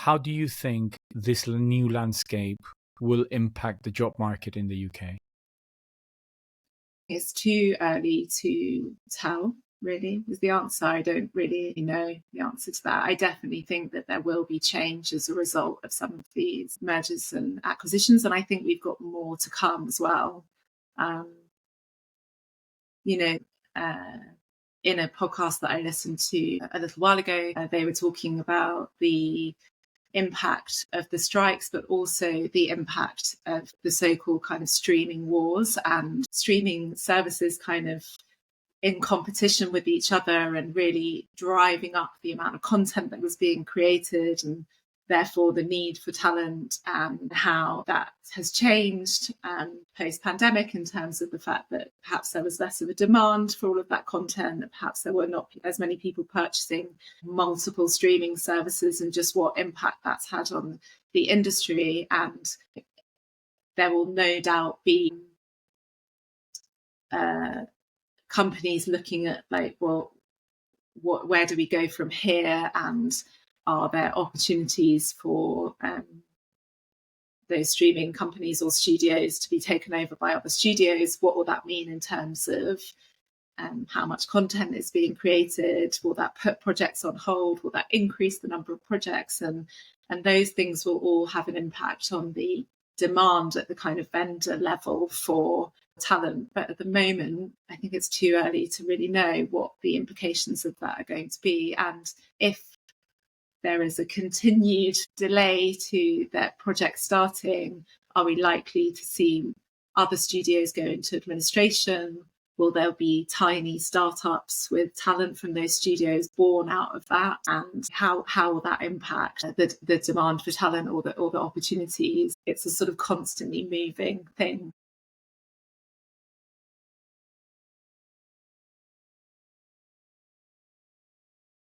How do you think this new landscape will impact the job market in the UK? It's too early to tell, really, is the answer. I don't really know the answer to that. I definitely think that there will be change as a result of some of these mergers and acquisitions, and I think we've got more to come as well. Um, you know, in a podcast that I listened to a little while ago, they were talking about the impact of the strikes, but also the impact of the so-called kind of streaming wars and streaming services kind of in competition with each other and really driving up the amount of content that was being created, and therefore the need for talent, and how that has changed post-pandemic in terms of the fact that perhaps there was less of a demand for all of that content, perhaps there were not as many people purchasing multiple streaming services, and just what impact that's had on the industry. And there will no doubt be companies looking at, like, well, where do we go from here, and are there opportunities for those streaming companies or studios to be taken over by other studios? What will that mean in terms of how much content is being created? Will that put projects on hold? Will that increase the number of projects? And those things will all have an impact on the demand at the kind of vendor level for talent. But at the moment, I think it's too early to really know what the implications of that are going to be. And if there is a continued delay to that project starting, are we likely to see other studios go into administration? Will there be tiny startups with talent from those studios born out of that? And how will that impact the demand for talent or the opportunities? It's a sort of constantly moving thing.